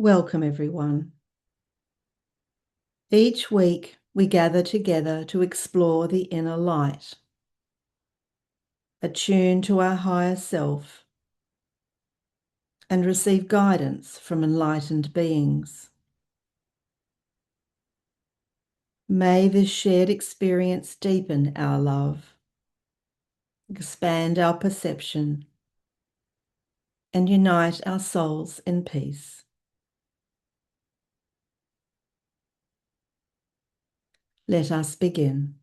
Welcome, everyone. Each week, we gather together to explore the inner light, attune to our higher self, and receive guidance from enlightened beings. May this shared experience deepen our love, expand our perception, and unite our souls in peace. Let us begin.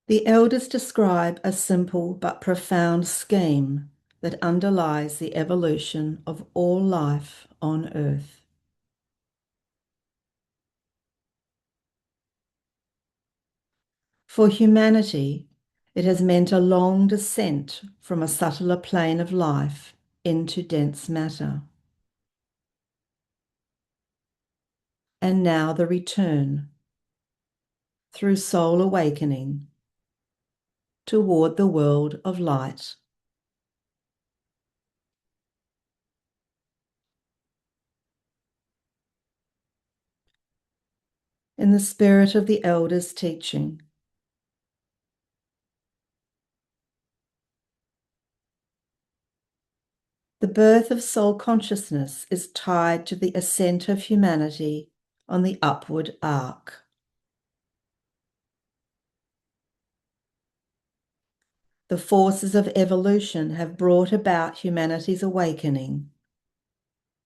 The elders describe a simple but profound scheme that underlies the evolution of all life on Earth. For humanity, it has meant a long descent from a subtler plane of life into dense matter. And now the return, through soul awakening, toward the world of light. In the spirit of the elders' teaching, the birth of soul consciousness is tied to the ascent of humanity on the upward arc. The forces of evolution have brought about humanity's awakening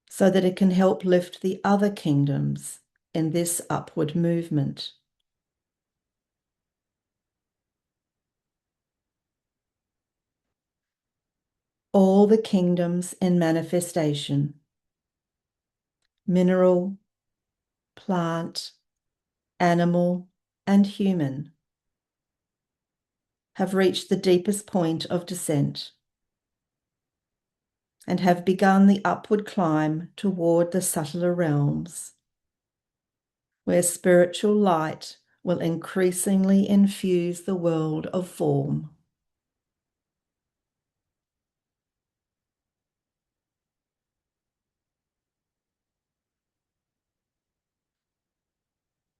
so that it can help lift the other kingdoms in this upward movement. All the kingdoms in manifestation, mineral, plant, animal, and human, have reached the deepest point of descent and have begun the upward climb toward the subtler realms, where spiritual light will increasingly infuse the world of form.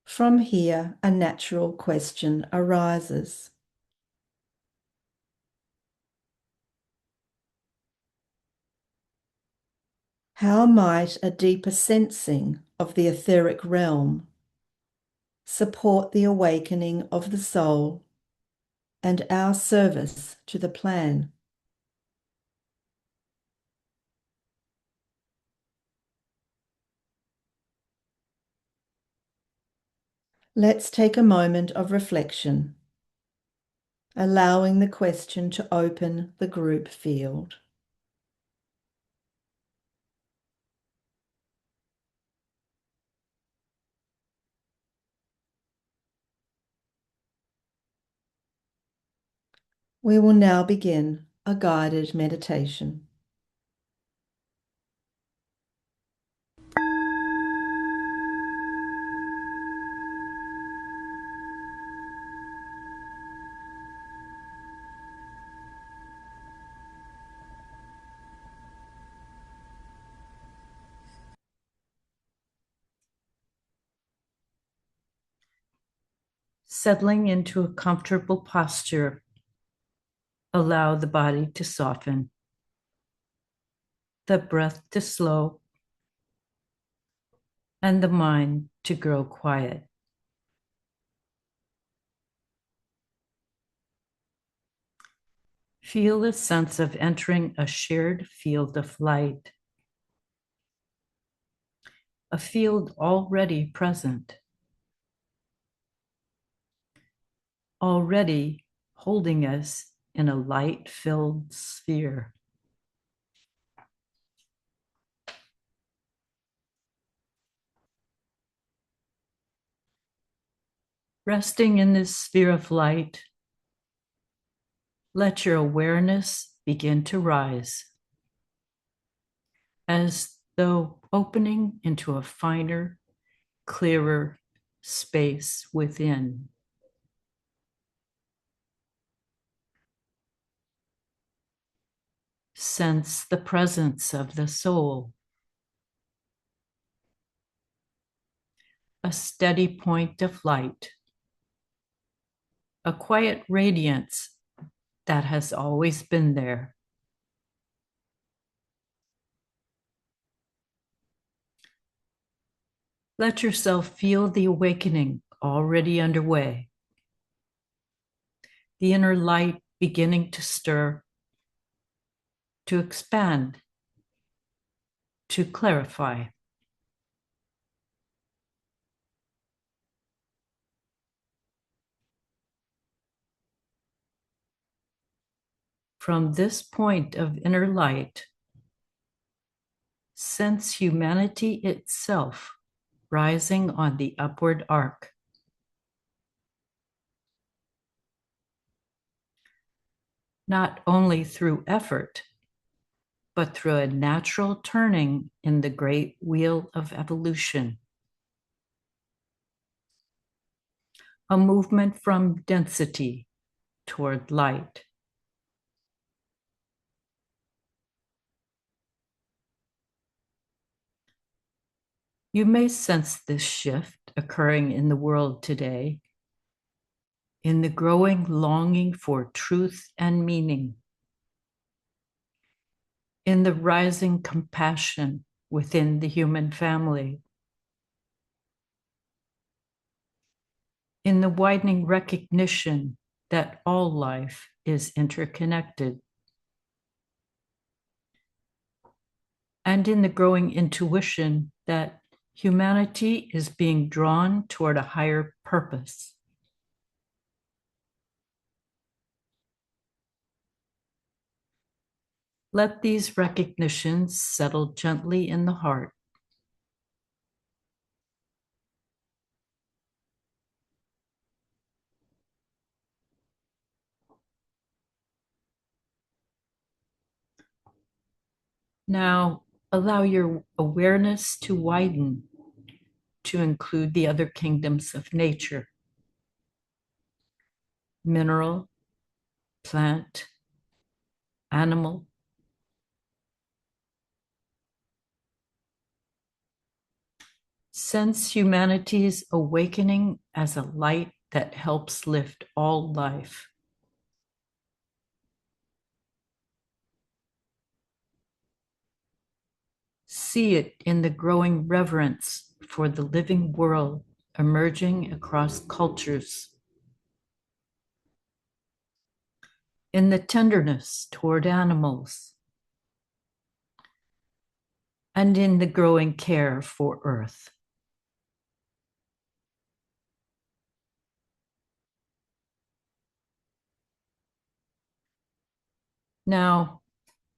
From here, a natural question arises. How might a deeper sensing of the etheric realm support the awakening of the soul and our service to the plan? Let's take a moment of reflection, allowing the question to open the group field. We will now begin a guided meditation. Settling into a comfortable posture, allow the body to soften, the breath to slow, and the mind to grow quiet. Feel the sense of entering a shared field of light, a field already present, already holding us in a light-filled sphere. Resting in this sphere of light, let your awareness begin to rise, as though opening into a finer, clearer space within. Sense the presence of the soul, a steady point of light, a quiet radiance that has always been there. Let yourself feel the awakening already underway, the inner light beginning to stir, to expand, to clarify. From this point of inner light, sense humanity itself rising on the upward arc. Not only through effort, but through a natural turning in the great wheel of evolution. A movement from density toward light. You may sense this shift occurring in the world today, in the growing longing for truth and meaning, in the rising compassion within the human family, in the widening recognition that all life is interconnected, and in the growing intuition that humanity is being drawn toward a higher purpose. Let these recognitions settle gently in the heart. Now, allow your awareness to widen to include the other kingdoms of nature: mineral, plant, animal. Sense humanity's awakening as a light that helps lift all life. See it in the growing reverence for the living world emerging across cultures, in the tenderness toward animals, and in the growing care for Earth. Now,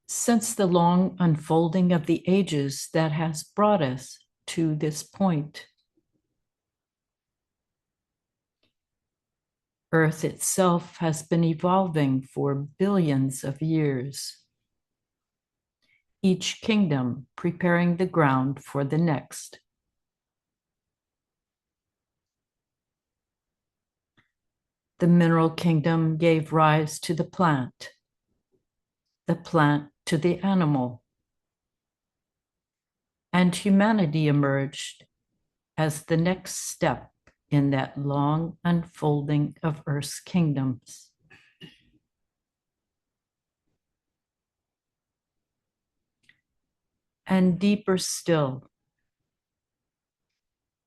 since the long unfolding of the ages that has brought us to this point, Earth itself has been evolving for billions of years, each kingdom preparing the ground for the next. The mineral kingdom gave rise to the plant to the animal, and humanity emerged as the next step in that long unfolding of Earth's kingdoms. And deeper still,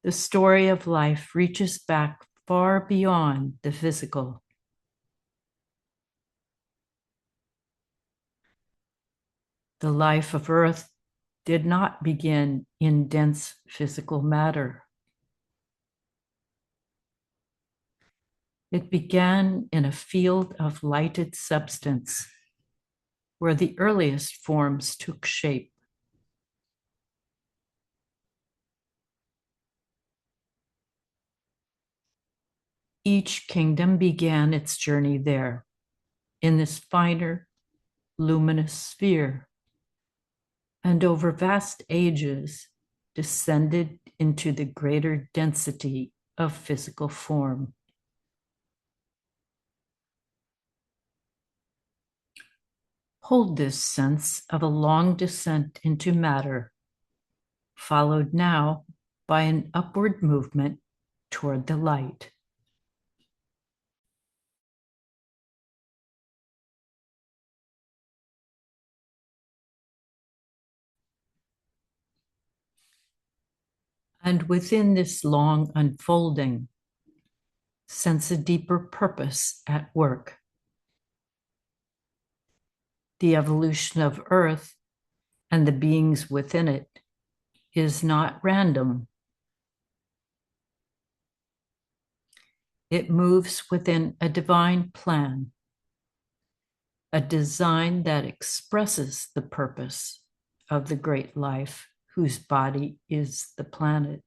the story of life reaches back far beyond the physical. The life of Earth did not begin in dense physical matter. It began in a field of lighted substance where the earliest forms took shape. Each kingdom began its journey there, in this finer, luminous sphere, and over vast ages descended into the greater density of physical form. Hold this sense of a long descent into matter, followed now by an upward movement toward the light. And within this long unfolding, sense a deeper purpose at work. The evolution of Earth and the beings within it is not random. It moves within a divine plan, a design that expresses the purpose of the great life whose body is the planet.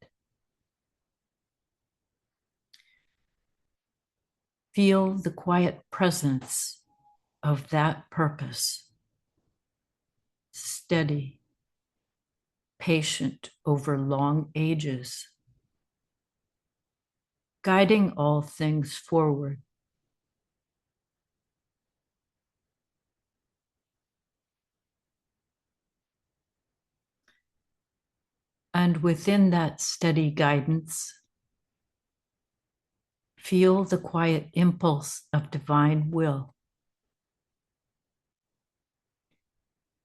Feel the quiet presence of that purpose, steady, patient over long ages, guiding all things forward. And within that steady guidance, feel the quiet impulse of divine will,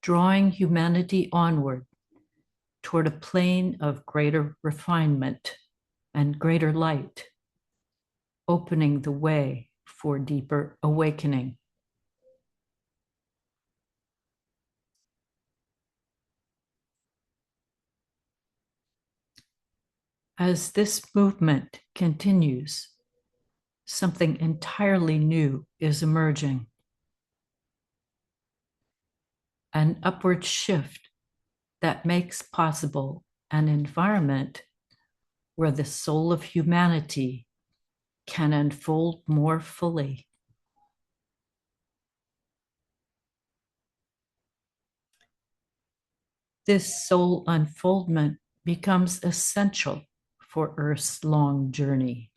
drawing humanity onward toward a plane of greater refinement and greater light, opening the way for deeper awakening. As this movement continues, something entirely new is emerging. An upward shift that makes possible an environment where the soul of humanity can unfold more fully. This soul unfoldment becomes essential for Earth's long journey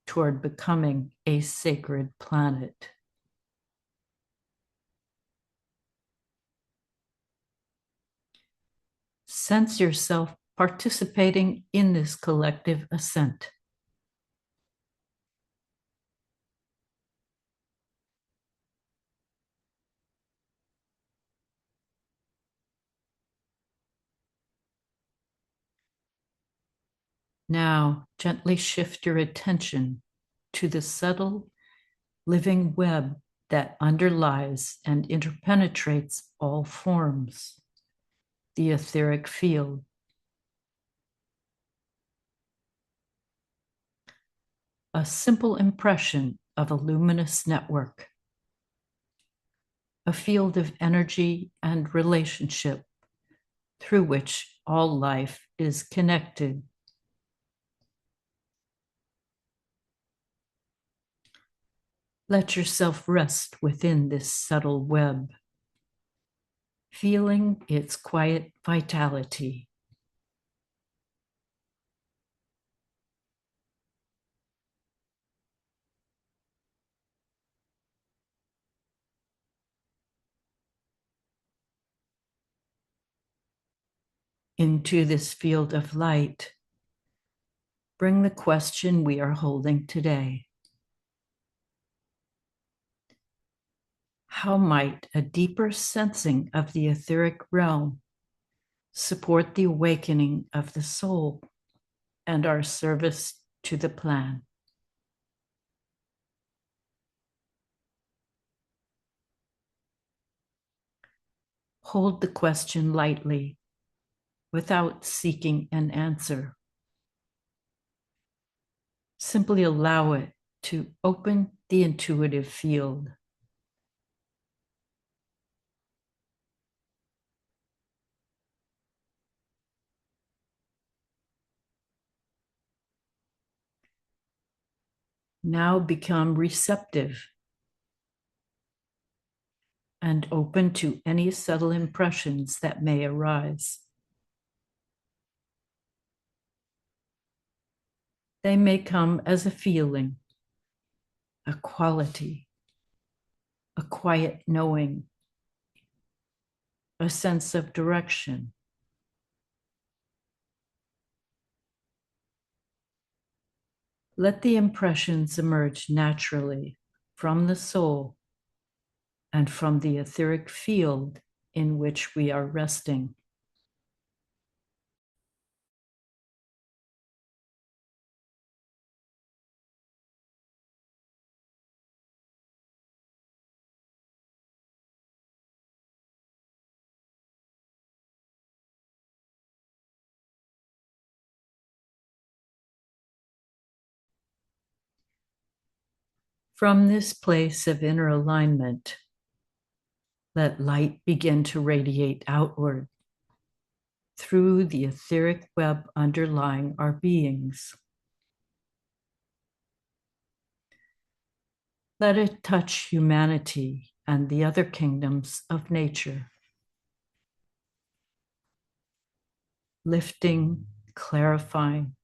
toward becoming a sacred planet. Sense yourself participating in this collective ascent. Now, gently shift your attention to the subtle living web that underlies and interpenetrates all forms, the etheric field. A simple impression of a luminous network, a field of energy and relationship through which all life is connected. Let yourself rest within this subtle web, feeling its quiet vitality. Into this field of light, bring the question we are holding today. How might a deeper sensing of the etheric realm support the awakening of the soul and our service to the plan? Hold the question lightly without seeking an answer. Simply allow it to open the intuitive field. Now become receptive and open to any subtle impressions that may arise. They may come as a feeling, a quality, a quiet knowing, a sense of direction. Let the impressions emerge naturally from the soul and from the etheric field in which we are resting. From this place of inner alignment, let light begin to radiate outward through the etheric web underlying our beings. Let it touch humanity and the other kingdoms of nature, lifting, clarifying,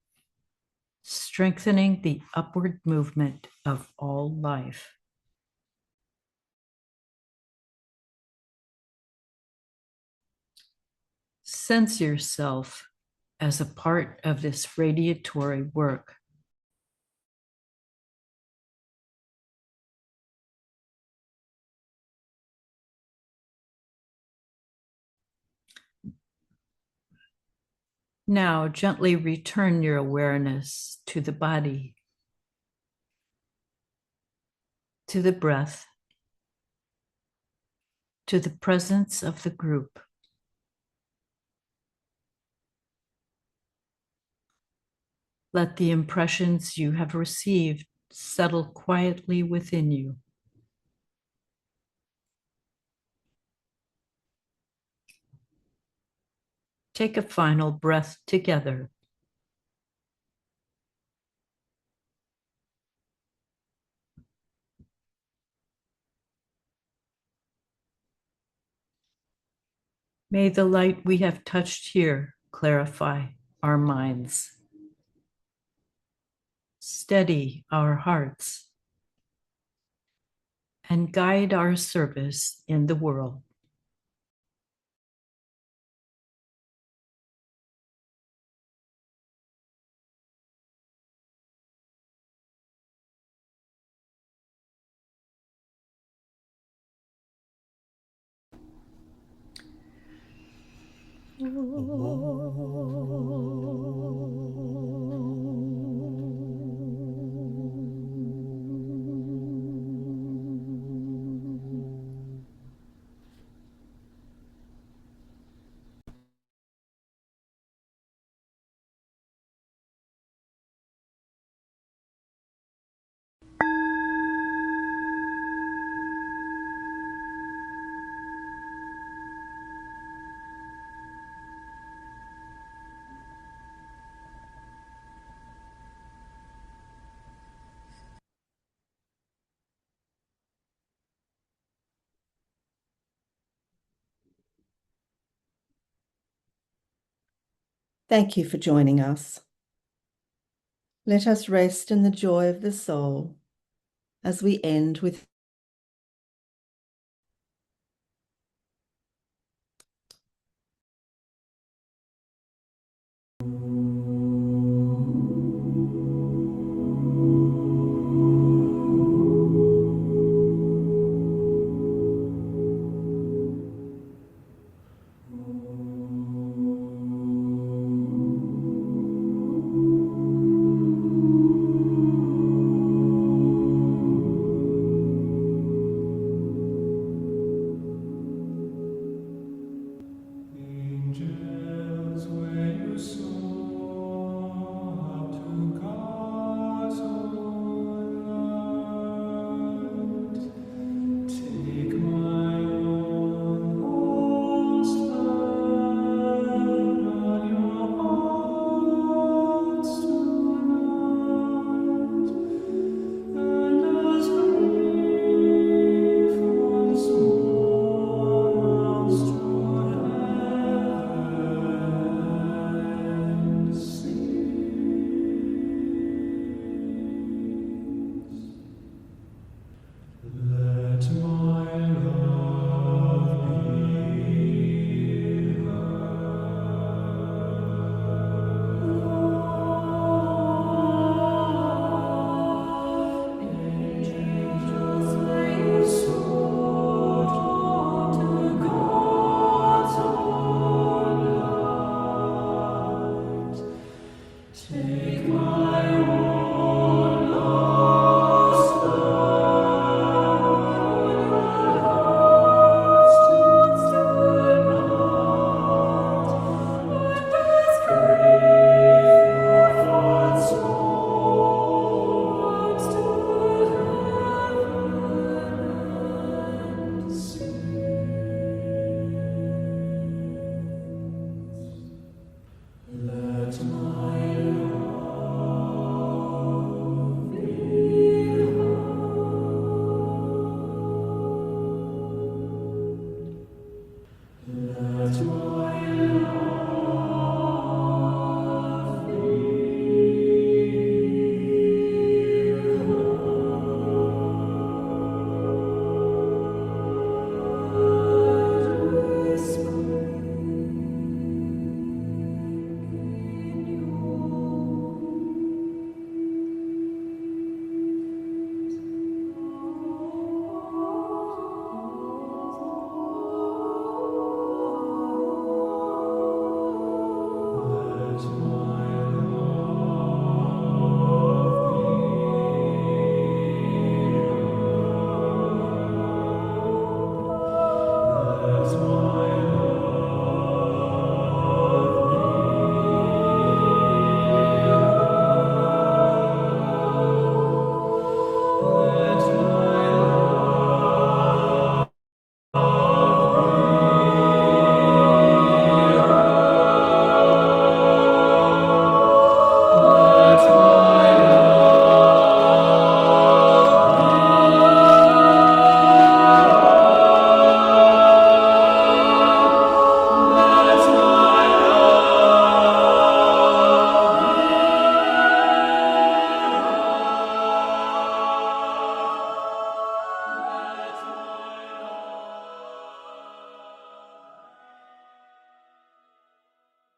strengthening the upward movement of all life. Sense yourself as a part of this radiatory work. Now, gently return your awareness to the body, to the breath, to the presence of the group. Let the impressions you have received settle quietly within you. Take a final breath together. May the light we have touched here clarify our minds, steady our hearts, and guide our service in the world. Thank you for joining us. Let us rest in the joy of the soul as we end with